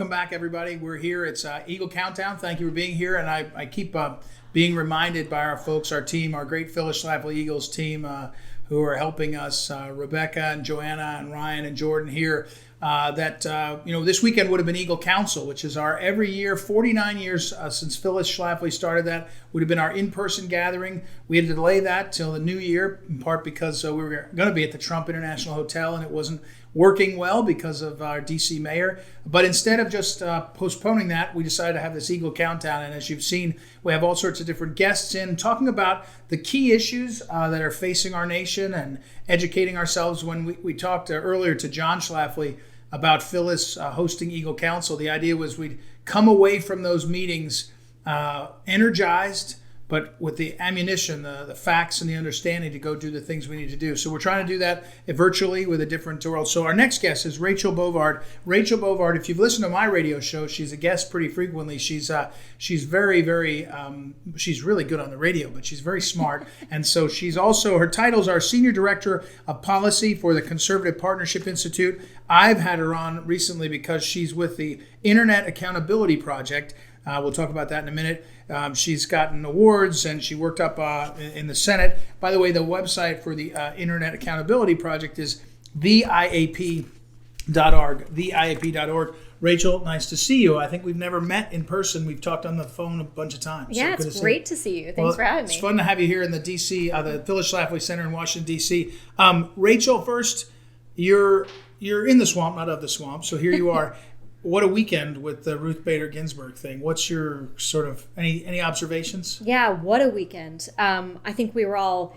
welcome back, everybody. We're here. It's Eagle Countdown. Thank you for being here. And I keep being reminded by our folks, our team, our great Phyllis Schlafly Eagles team, who are helping us, Rebecca and Joanna and Ryan and Jordan here, that this weekend would have been Eagle Council, which is our every year, 49 years since Phyllis Schlafly started that, would have been our in-person gathering. We had to delay that till the new year, in part because we were going to be at the Trump International Hotel and it wasn't working well because of our DC mayor. But instead of just postponing that, we decided to have this Eagle Countdown. And as you've seen, we have all sorts of different guests in talking about the key issues that are facing our nation and educating ourselves. When we talked earlier to John Schlafly about Phyllis hosting Eagle Council, the idea was we'd come away from those meetings energized, but with the ammunition, the facts and the understanding to go do the things we need to do. So we're trying to do that virtually with a different world. So our next guest is Rachel Bovard. Rachel Bovard, if you've listened to my radio show, she's a guest pretty frequently. She's very, very, she's really good on the radio, but she's very smart. And so she's also, her titles are Senior Director of Policy for the Conservative Partnership Institute. I've had her on recently because she's with the Internet Accountability Project. We'll talk about that in a minute. She's gotten awards and she worked up in the Senate. By the way, the website for the Internet Accountability Project is theiap.org. theiap.org. Rachel, nice to see you. I think we've never met in person. We've talked on the phone a bunch of times. Yeah, so it's great to see you. Thanks for having me. It's fun to have you here in the DC, the Phyllis Schlafly Center in Washington, D.C. Rachel, first, you're in the swamp, not of the swamp. So here you are. What a weekend with the Ruth Bader Ginsburg thing. What's your sort of any observations? Yeah, what a weekend. I think we were all,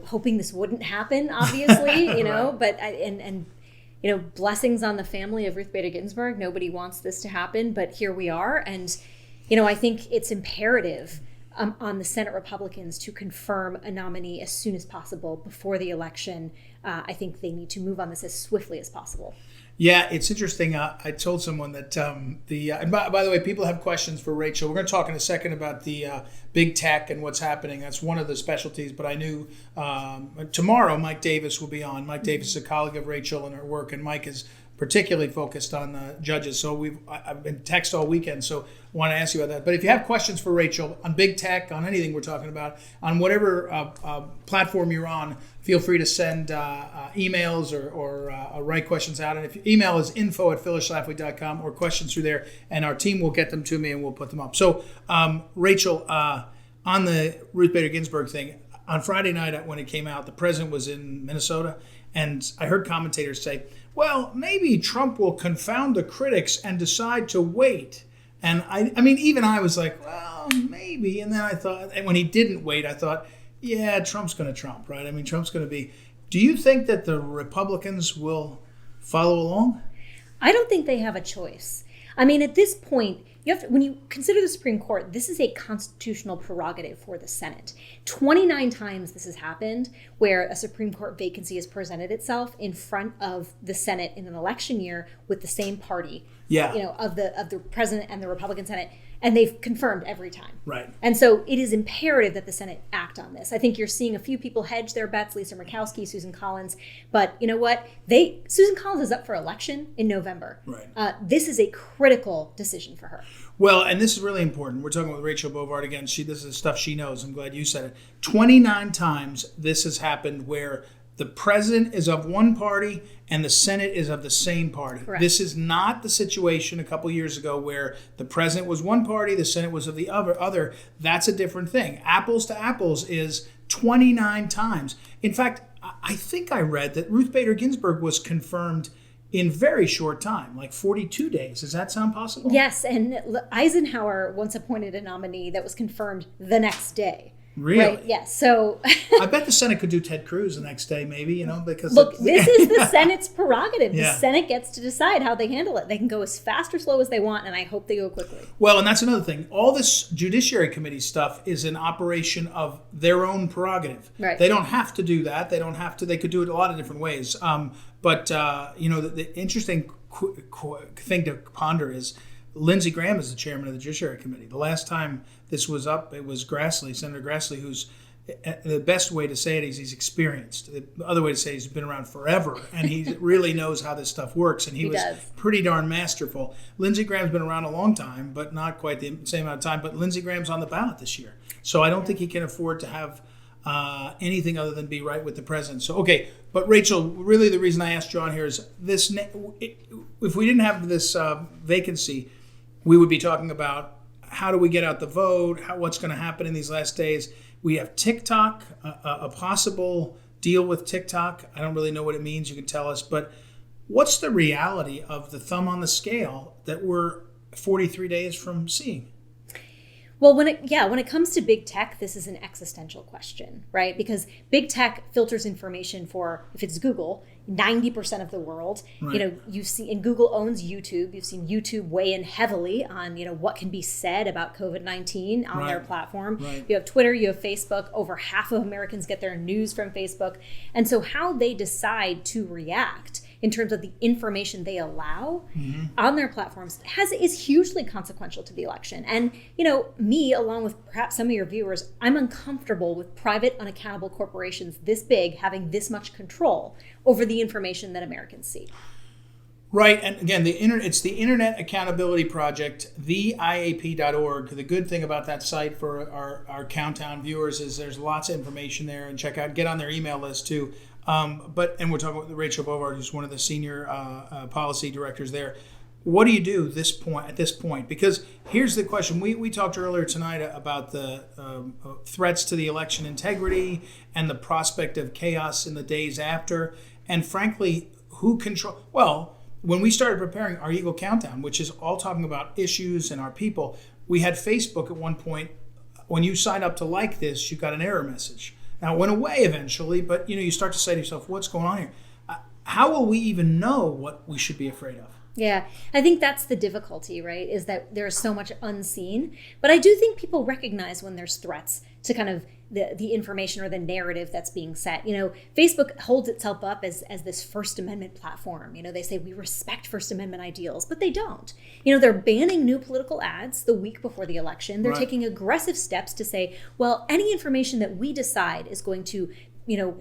hoping this wouldn't happen, obviously, right. But and blessings on the family of Ruth Bader Ginsburg. Nobody wants this to happen, but here we are. And, I think it's imperative on the Senate Republicans to confirm a nominee as soon as possible before the election. I think they need to move on this as swiftly as possible. Yeah, it's interesting. I told someone that and by the way, people have questions for Rachel. We're going to talk in a second about the big tech and what's happening. That's one of the specialties. But I knew tomorrow Mike Davis will be on. Mike Davis is a colleague of Rachel and her work, and Mike is particularly focused on judges. So I've been text all weekend, so I want to ask you about that. But if you have questions for Rachel on big tech, on anything we're talking about, on whatever platform you're on, feel free to send emails or write questions out. And if your email is info@phyllisschlafly.com or questions through there, and our team will get them to me and we'll put them up. So Rachel, on the Ruth Bader Ginsburg thing, on Friday night when it came out, the president was in Minnesota, and I heard commentators say, well, maybe Trump will confound the critics and decide to wait. And I mean, even I was like, well, maybe. And then I thought, and when he didn't wait, I thought, yeah, Trump's going to Trump, right? I mean, Trump's going to be. Do you think that the Republicans will follow along? I don't think they have a choice. I mean, at this point, when you consider the Supreme Court, this is a constitutional prerogative for the Senate. 29 times this has happened where a Supreme Court vacancy has presented itself in front of the Senate in an election year with the same party, of the president and the Republican Senate, and they've confirmed every time. Right. And so it is imperative that the Senate act on this. I think you're seeing a few people hedge their bets, Lisa Murkowski, Susan Collins, but you know what? Susan Collins is up for election in November. Right. This is a critical decision for her. Well, and this is really important. We're talking with Rachel Bovard again. This is stuff she knows. I'm glad you said it. 29 times this has happened where the president is of one party and the Senate is of the same party. Correct. This is not the situation a couple years ago where the president was one party, the Senate was of the other. That's a different thing. Apples to apples is 29 times. In fact, I think I read that Ruth Bader Ginsburg was confirmed in very short time, like 42 days. Does that sound possible? Yes, and Eisenhower once appointed a nominee that was confirmed the next day. Really? Right, yes. So I bet the Senate could do Ted Cruz the next day, maybe, because look, this is the Senate's prerogative. Yeah. The Senate gets to decide how they handle it. They can go as fast or slow as they want, and I hope they go quickly. Well, and that's another thing. All this Judiciary Committee stuff is an operation of their own prerogative. Right. They don't have to do that. They don't have to. They could do it a lot of different ways. But the interesting thing to ponder is Lindsey Graham is the chairman of the Judiciary Committee. The last time this was up, it was Grassley, Senator Grassley, who's the best way to say it is he's experienced. The other way to say it is he's been around forever, and he really knows how this stuff works, and he was does. pretty darn masterful. Lindsey Graham's been around a long time, but not quite the same amount of time, but Lindsey Graham's on the ballot this year. So I don't think he can afford to have anything other than be right with the president. So, okay, but Rachel, really the reason I asked John here is this: if we didn't have this vacancy, we would be talking about how do we get out the vote, what's going to happen in these last days. We have TikTok, a possible deal with TikTok. I don't really know what it means. You can tell us. But what's the reality of the thumb on the scale that we're 43 days from seeing? Well, when it comes to big tech, this is an existential question, right? Because big tech filters information for, if it's Google, 90% of the world. Right. You've seen, and Google owns YouTube. You've seen YouTube weigh in heavily on, what can be said about COVID-19 on their platform. Right. You have Twitter, you have Facebook. Over half of Americans get their news from Facebook. And so how they decide to react in terms of the information they allow on their platforms is hugely consequential to the election. And, me, along with perhaps some of your viewers, I'm uncomfortable with private, unaccountable corporations this big having this much control over the information that Americans see. Right, and again, it's the Internet Accountability Project, theiap.org. The good thing about that site for our Countdown viewers is there's lots of information there, and get on their email list too. And we're talking with Rachel Bovard, who's one of the senior policy directors there. What do you do at this point? Because here's the question. We talked earlier tonight about the threats to the election integrity and the prospect of chaos in the days after. And frankly, when we started preparing our Eagle Countdown, which is all talking about issues and our people, we had Facebook at one point. When you signed up to like this, you got an error message. Now, it went away eventually, but you start to say to yourself, what's going on here? How will we even know what we should be afraid of? Yeah, I think that's the difficulty, right, is that there's so much unseen. But I do think people recognize when there's threats to kind of the information or the narrative that's being set. Facebook holds itself up as this First Amendment platform. They say we respect First Amendment ideals, but they don't. They're banning new political ads the week before the election. They're taking aggressive steps to say, well, any information that we decide is going to,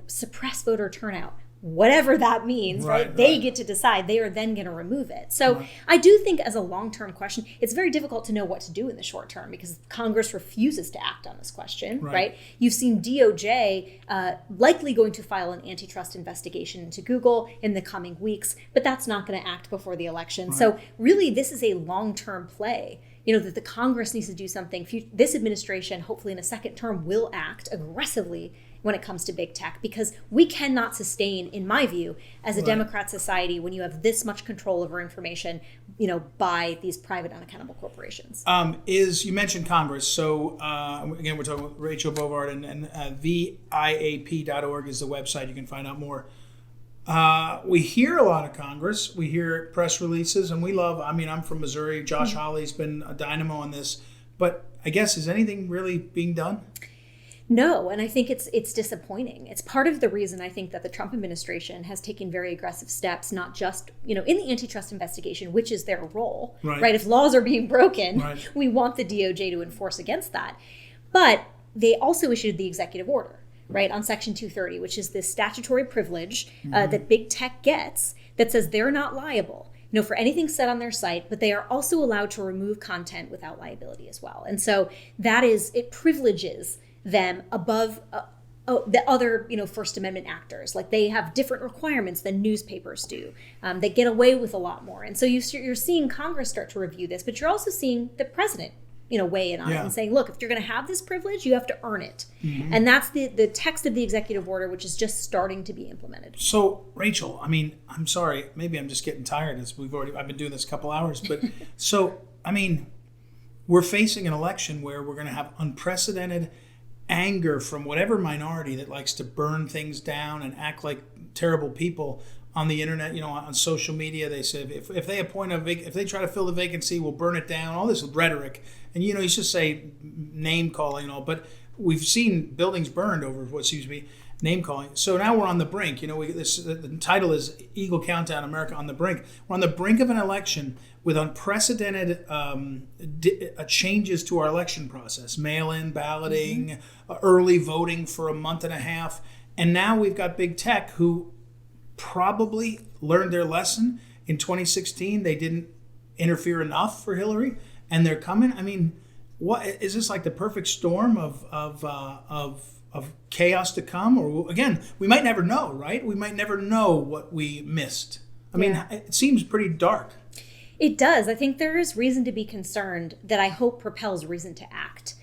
suppress voter turnout, whatever that means, right? They get to decide. They are then going to remove it. So I do think as a long-term question, it's very difficult to know what to do in the short term because Congress refuses to act on this question, right? You've seen DOJ likely going to file an antitrust investigation into Google in the coming weeks, but that's not going to act before the election. So really, this is a long-term play. That the Congress needs to do something. This administration, hopefully in a second term, will act aggressively when it comes to big tech, because we cannot sustain, in my view, as a Democrat society when you have this much control over information, by these private unaccountable corporations. You mentioned Congress, so again, we're talking with Rachel Bovard, and theiap.org is the website. You can find out more. We hear a lot of Congress. We hear press releases, and I'm from Missouri. Josh Hawley's been a dynamo on this. But I guess, is anything really being done? No, and I think it's disappointing. It's part of the reason I think that the Trump administration has taken very aggressive steps, not just, in the antitrust investigation, which is their role, right? If laws are being broken, we want the DOJ to enforce against that. But they also issued the executive order, right, on Section 230, which is this statutory privilege that big tech gets that says they're not liable, for anything said on their site, but they are also allowed to remove content without liability as well. And so it privileges them above the other, First Amendment actors. Like, they have different requirements than newspapers do. They get away with a lot more. And so you're seeing Congress start to review this, but you're also seeing the president, weigh in on it and saying, look, if you're going to have this privilege, you have to earn it. And that's the text of the executive order, which is just starting to be implemented. So, Rachel, I'm sorry, maybe I'm just getting tired as I've been doing this a couple hours, but we're facing an election where we're going to have unprecedented anger from whatever minority that likes to burn things down and act like terrible people on the internet, on social media. They say if they appoint if they try to fill the vacancy, we'll burn it down. All this rhetoric, and you should say name calling and all. But we've seen buildings burned over what seems to be, name calling. So now we're on the brink. The title is Eagle Countdown: America on the Brink. We're on the brink of an election with unprecedented changes to our election process: mail-in balloting, early voting for a month and a half, and now we've got big tech who probably learned their lesson in 2016. They didn't interfere enough for Hillary, and they're coming. I mean, what is this, like the perfect storm of chaos to come? Or again, we might never know, right? We might never know what we missed. I mean, it seems pretty dark. It does. I think there is reason to be concerned that I hope propels reason to act.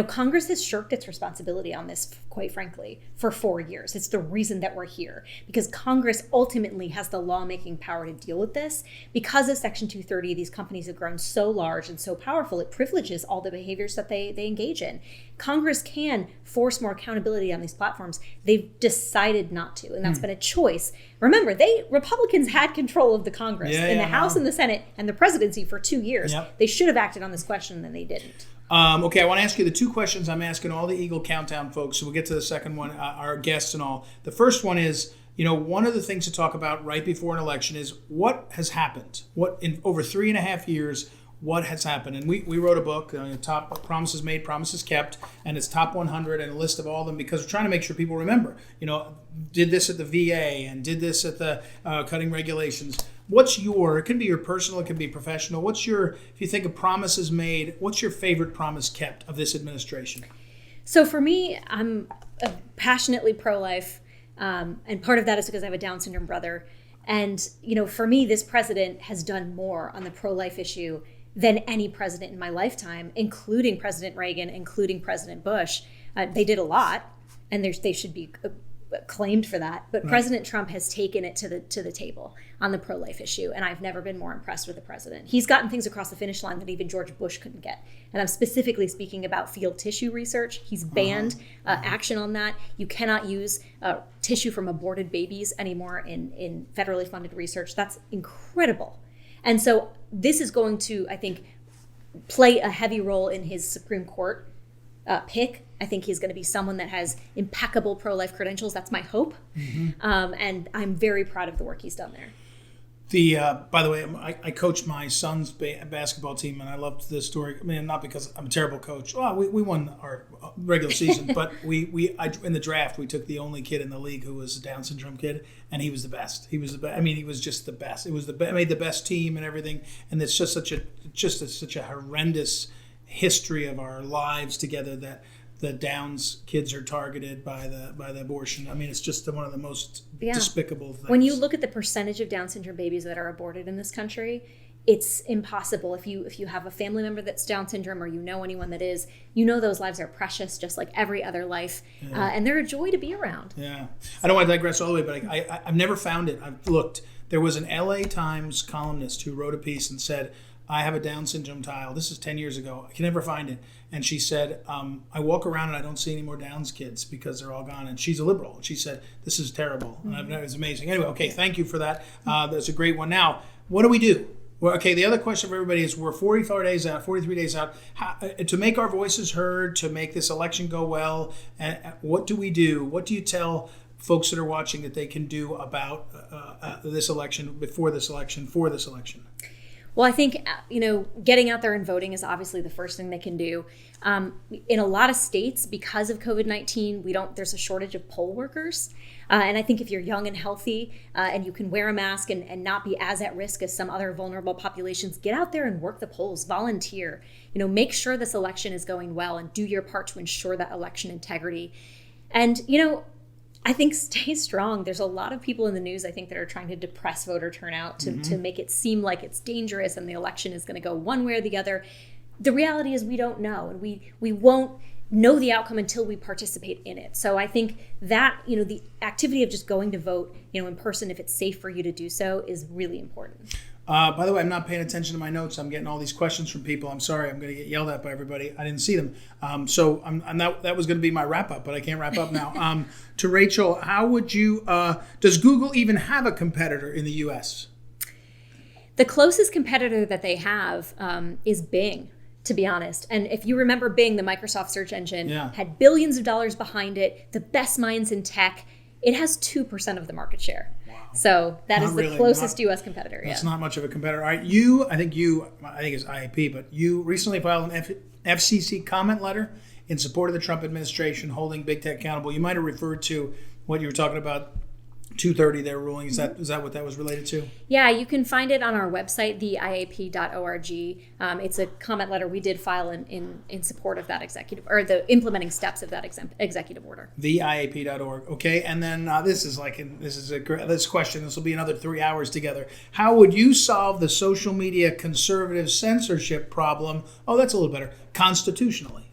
Congress has shirked its responsibility on this, quite frankly, for 4 years. It's the reason that we're here, because Congress ultimately has the lawmaking power to deal with this. Because of Section 230, these companies have grown so large and so powerful, it privileges all the behaviors that they engage in. Congress can force more accountability on these platforms. They've decided not to, and that's been a choice. Remember, Republicans had control of the Congress in the House and the Senate and the presidency for 2 years. Yep. They should have acted on this question, and they didn't. Okay, I want to ask you the two questions I'm asking all the Eagle Countdown folks. So we'll get to the second one, our guests and all. The first one is, one of the things to talk about right before an election is what has happened. What in over 3.5 years, what has happened? And we wrote a book, Top Promises Made, Promises Kept, and it's top 100 and a list of all of them, because we're trying to make sure people remember. Did this at the VA and did this at the cutting regulations. It could be your personal, it could be professional. If you think of promises made, what's your favorite promise kept of this administration? So for me, I'm passionately pro-life. And part of that is because I have a Down syndrome brother. And, for me, this president has done more on the pro-life issue than any president in my lifetime, including President Reagan, including President Bush. They did a lot, and they should be claimed for that. But right. President Trump has taken it to the table on the pro-life issue, and I've never been more impressed with the president. He's gotten things across the finish line that even George Bush couldn't get. And I'm specifically speaking about field tissue research. He's banned action on that. You cannot use tissue from aborted babies anymore in federally funded research. That's incredible. And so this is going to, I think, play a heavy role in his Supreme Court pick. I think he's going to be someone that has impeccable pro-life credentials. That's my hope. And I'm very proud of the work he's done there. By the way, I coached my son's basketball team, and I loved this story. I mean, not because I'm a terrible coach. Well, we won our regular season, but in the draft, we took the only kid in the league who was a Down syndrome kid, and he was the best. He was the best. I mean, he was just the best. It was made the best team and everything. And it's just such a horrendous history of our lives together that the Downs kids are targeted by the abortion. I mean, it's just one of the most despicable things. When you look at the percentage of Down syndrome babies that are aborted in this country, it's impossible. If you have a family member that's Down syndrome, or anyone that is, those lives are precious, just like every other life, and they're a joy to be around. Yeah, I don't want to digress all the way, but I've never found it. I've looked. There was an LA Times columnist who wrote a piece and said, I have a Down syndrome child. This is 10 years ago. I can never find it. And she said, I walk around and I don't see any more Downs kids because they're all gone. And she's a liberal. She said, this is terrible. And it was amazing. Anyway, okay, thank you for that. That's a great one. Now, what do we do? Well, okay, the other question for everybody is, we're 43 days out. To make our voices heard, to make this election go well, what do we do? What do you tell folks that are watching that they can do about this election, before this election, for this election? Well, I think, getting out there and voting is obviously the first thing they can do. In a lot of states, because of COVID-19, there's a shortage of poll workers. And I think if you're young and healthy and you can wear a mask and not be as at risk as some other vulnerable populations, get out there and work the polls, volunteer, make sure this election is going well and do your part to ensure that election integrity. And, I think stay strong. There's a lot of people in the news, I think, that are trying to depress voter turnout to make it seem like it's dangerous and the election is going to go one way or the other. The reality is we don't know, and we won't know the outcome until we participate in it. So I think that, the activity of just going to vote, in person, if it's safe for you to do so, is really important. By the way, I'm not paying attention to my notes. I'm getting all these questions from people. I'm sorry. I'm going to get yelled at by everybody. I didn't see them. So that was going to be my wrap up, but I can't wrap up now. To Rachel, how would you, does Google even have a competitor in the U.S.? The closest competitor that they have is Bing. to be honest. And if you remember Bing, the Microsoft search engine, Yeah. had billions of dollars behind it, the best minds in tech. It has 2% of the market share. Wow. So that Not is the really, closest U.S. competitor. That's yeah. not much of a competitor. All right, I think it's IAP, but you recently filed an FCC comment letter in support of the Trump administration holding big tech accountable. You might have referred to what you were talking about, 230, their ruling. Is that what that was related to? Yeah, you can find it on our website, theiap.org. It's a comment letter we did file in support of that executive, or the implementing steps of that executive order. Theiap.org. Okay, and then this question. This will be another 3 hours together. How would you solve the social media conservative censorship problem? Oh, that's a little better. Constitutionally.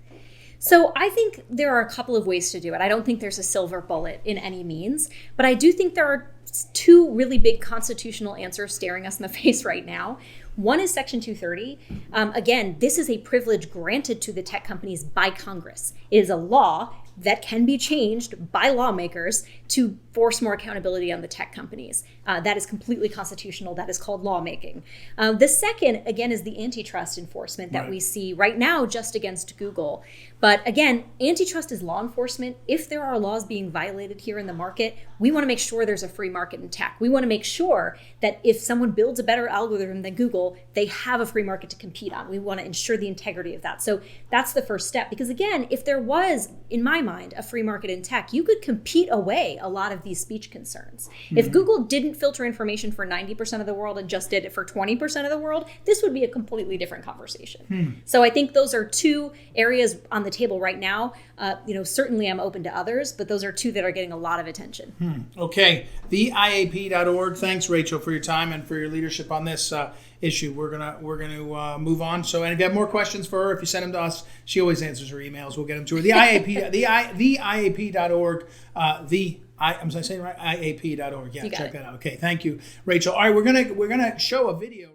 So I think there are a couple of ways to do it. I don't think there's a silver bullet in any means, but I do think there are two really big constitutional answers staring us in the face right now. One is Section 230. Again, this is a privilege granted to the tech companies by Congress. It is a law that can be changed by lawmakers to force more accountability on the tech companies. That is completely constitutional. That is called lawmaking. The second, again, is the antitrust enforcement that we see right now just against Google. But again, antitrust is law enforcement. If there are laws being violated here in the market, we want to make sure there's a free market in tech. We want to make sure that if someone builds a better algorithm than Google, they have a free market to compete on. We want to ensure the integrity of that. So that's the first step. Because again, if there was, in my mind, a free market in tech, you could compete away a lot of these speech concerns. Mm-hmm. If Google didn't filter information for 90% of the world and just did it for 20% of the world, this would be a completely different conversation. So I think those are two areas on the table right now. Certainly I'm open to others, but those are two that are getting a lot of attention. Okay, theiap.org. Thanks, Rachel, for your time and for your leadership on this issue. We're gonna move on. So, and if you have more questions for her, if you send them to us, she always answers her emails. We'll get them to her. The IAP.org. I'm saying right? IAP.org. Yeah, check that out. Okay, thank you, Rachel. All right, we're gonna show a video.